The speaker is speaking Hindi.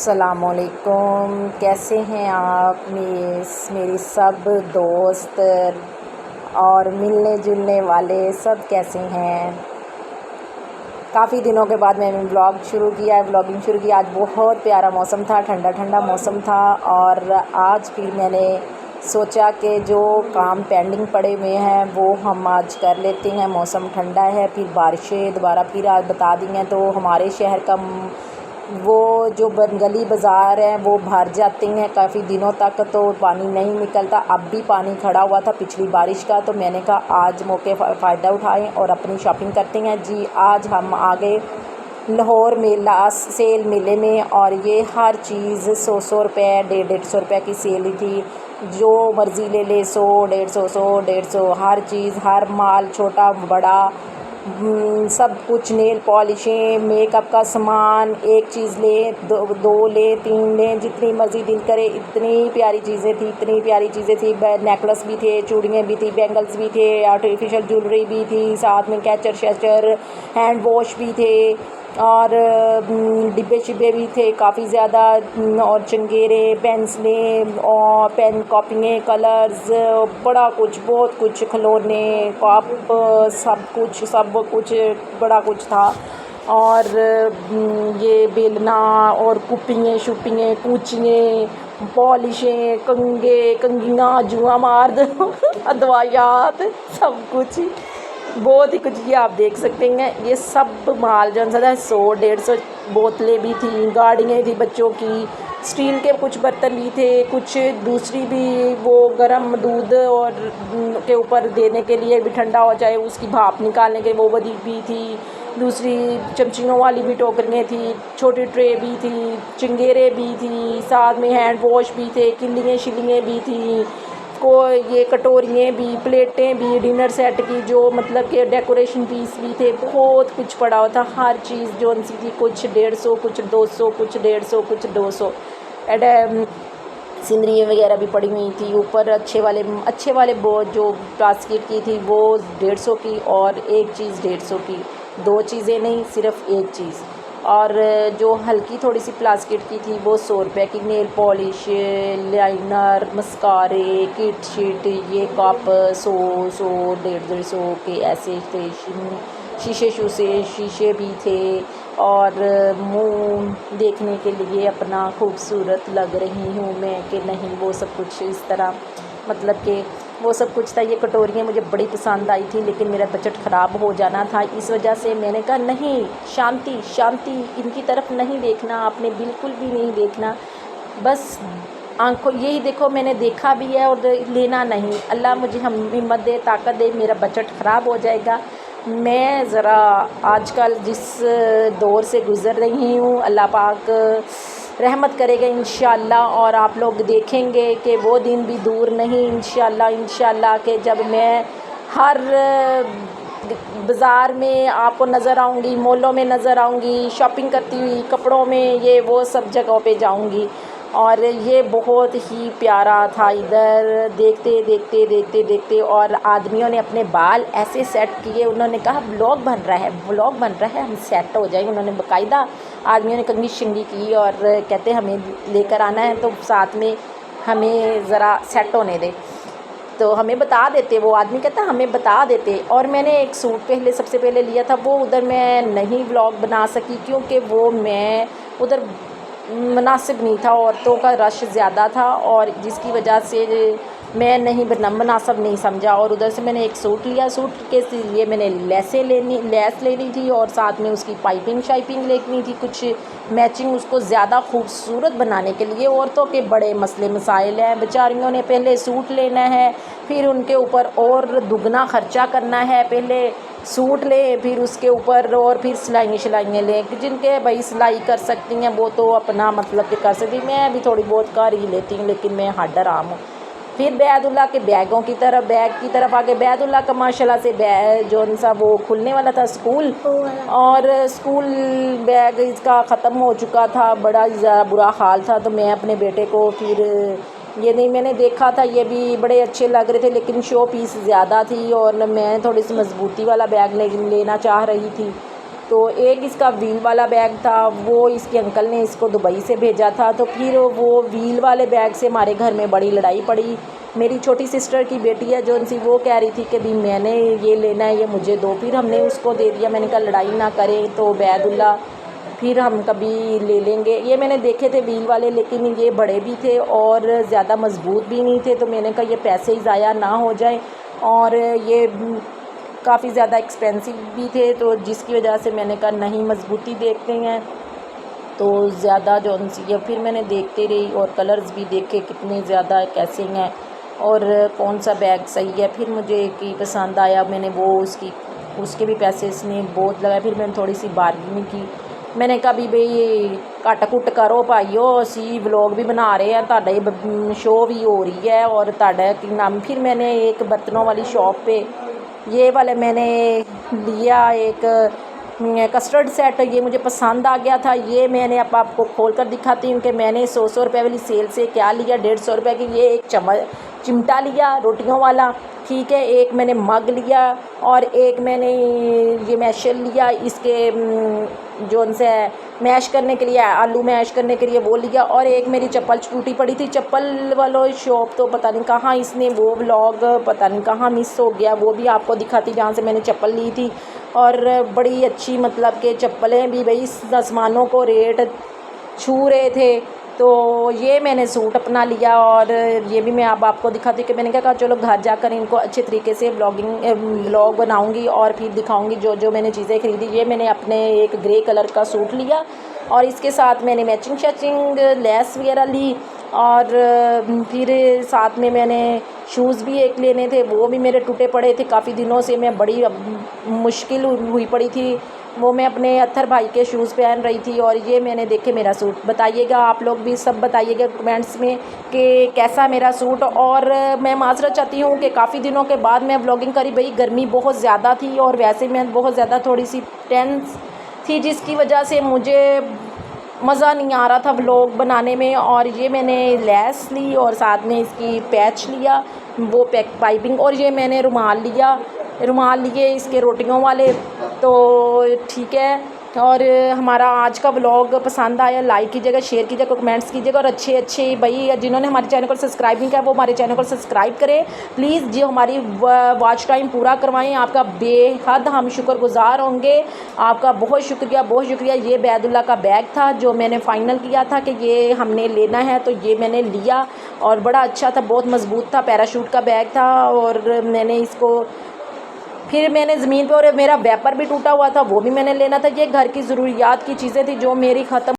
अस्सलामुअलैकुम। कैसे हैं आप मेरी सब दोस्त और मिलने जुलने वाले सब कैसे हैं? काफ़ी दिनों के बाद मैंने ब्लॉगिंग शुरू की। आज बहुत प्यारा मौसम था, ठंडा ठंडा मौसम था और आज फिर मैंने सोचा कि जो काम पेंडिंग पड़े हुए हैं वो हम आज कर लेते हैं। मौसम ठंडा है, फिर बारिशें दोबारा फिर आज बता दी हैं तो हमारे शहर का वो जो गली बाज़ार हैं वो भर जाते हैं काफ़ी दिनों तक, तो पानी नहीं निकलता। अब भी पानी खड़ा हुआ था पिछली बारिश का, तो मैंने कहा आज मौके फ़ायदा उठाएं और अपनी शॉपिंग करते हैं। जी आज हम आ गए लाहौर मेला सेल मेले में और ये हर चीज़ 100 रुपये 150 रुपये की सेल थी। जो मर्ज़ी ले ले 100 150 हर चीज़, हर माल छोटा बड़ा सब कुछ, नेल पॉलिशें, मेकअप का सामान, एक चीज़ ले दो ले 3 ले, जितनी मर्ज़ी दिल करे। इतनी प्यारी चीज़ें थी। नेकलेस भी थे, चूड़ियाँ भी थी, बैंगल्स भी थे, आर्टिफिशियल ज्वेलरी भी थी, साथ में कैचर शैचर हैंड वॉश भी थे और डिब्बे शिब्बे भी थे काफ़ी ज़्यादा, और चंगेरे, पेंसिलें और पेन कॉपियाँ, कलर्स, बड़ा कुछ, बहुत कुछ, खिलौने, कप, सब कुछ बड़ा कुछ था। और ये बेलना और कुप्पियाँ शुप्पियाँ, कूचियाँ, पॉलिशें, कंगियाँ, जुआ मार दो अदवायात, सब कुछ, बहुत ही कुछ। ये आप देख सकते हैं, ये सब माल जो है 100 150 बोतलें भी थी, गाड़ियाँ थी बच्चों की, स्टील के कुछ बर्तन भी थे, कुछ दूसरी भी वो गरम दूध और के ऊपर देने के लिए भी, ठंडा हो जाए उसकी भाप निकालने के वो बड़ी भी थी। दूसरी चमचियों वाली भी टोकरियाँ थी, छोटी ट्रे भी थी, चिंगेरे भी थी, साथ में हैंड वॉश भी थे, किल्लियाँ शिल्लियाँ भी थी, को ये कटोरियाँ भी, प्लेटें भी, डिनर सेट की जो मतलब कि डेकोरेशन पीस भी थे, बहुत कुछ पड़ा हुआ था। हर चीज़ जो सी थी, कुछ 150, कुछ 200, कुछ 150, कुछ 200। सिंदरी वगैरह भी पड़ी हुई थी। ऊपर अच्छे वाले वो जो प्लास्टिक की थी वो 150 की और एक चीज़ 150 की, 2 चीज़ें नहीं, सिर्फ एक चीज़। और जो हल्की थोड़ी सी प्लास्टिक की थी वो 100 रुपये की। नेल पॉलिश, लाइनर, मस्कारे, किट शीट, ये कप 100 150 के ऐसे थे। शीशे भी थे और मुंह देखने के लिए अपना खूबसूरत लग रही हूँ मैं कि नहीं, वो सब कुछ इस तरह, मतलब कि वो सब कुछ था। ये कटोरियाँ मुझे बड़ी पसंद आई थी लेकिन मेरा बजट ख़राब हो जाना था, इस वजह से मैंने कहा नहीं, शांति, इनकी तरफ नहीं देखना, आपने बिल्कुल भी नहीं देखना, बस आंखों यही देखो। मैंने देखा भी है और लेना नहीं। अल्लाह मुझे हिम्मत दे, ताकत दे, मेरा बजट ख़राब हो जाएगा। मैं ज़रा आजकल जिस दौर से गुज़र रही हूँ, अल्लाह पाक रहमत करेगा इंशाअल्लाह, और आप लोग देखेंगे कि वो दिन भी दूर नहीं इंशाअल्लाह के जब मैं हर बाज़ार में आपको नज़र आऊँगी, मॉलों में नज़र आऊँगी, शॉपिंग करती हुई, कपड़ों में, ये वो सब जगहों पे जाऊँगी। और ये बहुत ही प्यारा था। इधर देखते और आदमियों ने अपने बाल ऐसे सेट किए, उन्होंने कहा व्लॉग बन रहा है, हम सेट हो जाएंगे। उन्होंने बाकायदा आदमियों ने कंघी शिंगी की और कहते हमें लेकर आना है तो साथ में हमें ज़रा सेट होने दे, तो हमें बता देते। वो आदमी कहता हमें बता देते। और मैंने एक सूट सबसे पहले लिया था, वो उधर मैं नहीं व्लॉग बना सकी क्योंकि वो मैं उधर मुनासिब नहीं था, औरतों का रश ज़्यादा था और जिसकी वजह से मैं मुनासिब नहीं समझा। और उधर से मैंने एक सूट लिया, सूट के लिए मैंने लेस लेनी थी और साथ में उसकी पाइपिंग शाइपिंग लेनी थी, कुछ मैचिंग उसको ज़्यादा खूबसूरत बनाने के लिए। औरतों के बड़े मसले मसाइल हैं, बेचारियों ने पहले सूट लेना है, फिर उनके ऊपर और दुगना ख़र्चा करना है, पहले सूट लें फिर उसके ऊपर और फिर सिलाइयाँ लें। जिनके भाई सिलाई कर सकती हैं वो तो अपना मतलब कि कर सकती, मैं भी थोड़ी बहुत कर ही लेती हूँ लेकिन मैं हड आराम हूँ। फिर बैदुल्ला के बैग की तरफ आगे, बैदुल्ला का माशाल्लाह से बैग जो सा वो खुलने वाला था स्कूल, और स्कूल बैग इसका ख़त्म हो चुका था, बड़ा ज़्यादा बुरा हाल था। तो मैं अपने बेटे को फिर ये नहीं, मैंने देखा था ये भी बड़े अच्छे लग रहे थे लेकिन शो पीस ज़्यादा थी और मैं थोड़ी सी मजबूती वाला बैग लेना चाह रही थी। तो एक इसका व्हील वाला बैग था, वो इसके अंकल ने इसको दुबई से भेजा था। तो फिर वो व्हील वाले बैग से हमारे घर में बड़ी लड़ाई पड़ी। मेरी छोटी सिस्टर की बेटी है जो उनसी, वो कह रही थी कि भी मैंने ये लेना है, ये मुझे दो। फिर हमने उसको दे दिया। मैंने कहा लड़ाई ना करें तो बैदुल्ला, फिर हम कभी ले लेंगे। ये मैंने देखे थे व्हील वाले, लेकिन ये बड़े भी थे और ज़्यादा मज़बूत भी नहीं थे। तो मैंने कहा ये पैसे ही ज़ाया ना हो जाए, और ये काफ़ी ज़्यादा एक्सपेंसिव भी थे, तो जिसकी वजह से मैंने कहा नहीं, मज़बूती देखते हैं तो ज़्यादा जो उनसी है। फिर मैंने देखते रही और कलर्स भी देखे कितने ज़्यादा कैसे हैं और कौन सा बैग सही है। फिर मुझे एक ही पसंद आया, मैंने वो उसके भी पैसे इसने बहुत लगाए। फिर मैंने थोड़ी सी बार्गेनिंग की। मैंने कहा भी भाई घट घुट करो भाईओ, असी व्लॉग भी बना रहे हैं, तुहाडे शो भी हो रही है और तुहाडा की नाम। फिर मैंने एक बर्तनों वाली शॉप पे ये वाले मैंने लिया, एक कस्टर्ड सेट, ये मुझे पसंद आ गया था। ये मैंने अब आपको खोल कर दिखाती हूँ कि मैंने 100 रुपये वाली सेल से क्या लिया। 150 रुपये की ये एक चिमटा लिया रोटियों वाला, ठीक है। एक मैंने मग लिया और एक मैंने ये मैशर लिया, इसके जो उनसे मैश करने के लिए, आलू मैश करने के लिए वो लिया। और एक मेरी चप्पल टूटी पड़ी थी। चप्पल वालों शॉप तो पता नहीं कहाँ, इसने वो व्लॉग पता नहीं कहाँ मिस हो गया, वो भी आपको दिखाती जहाँ से मैंने चप्पल ली थी। और बड़ी अच्छी, मतलब कि चप्पलें भी भाई आसमानों को रेट छू रहे थे। तो ये मैंने सूट अपना लिया और ये भी मैं अब आपको दिखाती कि मैंने क्या कहा चलो घर जाकर इनको अच्छे तरीके से व्लॉग बनाऊंगी और फिर दिखाऊंगी जो जो मैंने चीज़ें खरीदी। ये मैंने अपने एक ग्रे कलर का सूट लिया और इसके साथ मैंने मैचिंग शैचिंग लेस वगैरह ली। और फिर साथ में मैंने शूज़ भी एक लेने थे, वो भी मेरे टूटे पड़े थे काफ़ी दिनों से। मैं बड़ी मुश्किल हुई पड़ी थी, वो मैं अपने अत्थर भाई के शूज़ पहन रही थी। और ये मैंने देखे मेरा सूट। बताइएगा आप लोग भी, सब बताइएगा कमेंट्स में कि कैसा मेरा सूट। और मैं माज़रत चाहती हूँ कि काफ़ी दिनों के बाद मैं व्लॉगिंग करी। भाई गर्मी बहुत ज़्यादा थी और वैसे मैं बहुत ज़्यादा थोड़ी सी टेंस थी, जिसकी वजह से मुझे मज़ा नहीं आ रहा था व्लॉग बनाने में। और ये मैंने लेस ली और साथ में इसकी पैच लिया, वो पाइपिंग। और ये मैंने रुमाल लिया, रुमाल लिए इसके रोटियों वाले। तो ठीक है। और हमारा आज का व्लॉग पसंद आया, लाइक कीजिएगा, शेयर कीजिएगा, कमेंट्स कीजिएगा। और अच्छे भाई जिन्होंने हमारे चैनल को सब्सक्राइब नहीं किया वो हमारे चैनल को सब्सक्राइब करें प्लीज़ जी, हमारी वॉच टाइम पूरा करवाएं। आपका बेहद हम शुक्रगुजार होंगे, आपका बहुत शुक्रिया, बहुत शुक्रिया। ये बैदुल्ला का बैग था जो मैंने फ़ाइनल किया था कि ये हमने लेना है, तो ये मैंने लिया और बड़ा अच्छा था, बहुत मज़बूत था, पैराशूट का बैग था। और मैंने इसको फिर मैंने ज़मीन पर, और मेरा वैपर भी टूटा हुआ था, वो भी मैंने लेना था। ये घर की ज़रूरियात की चीज़ें थी जो मेरी ख़त्म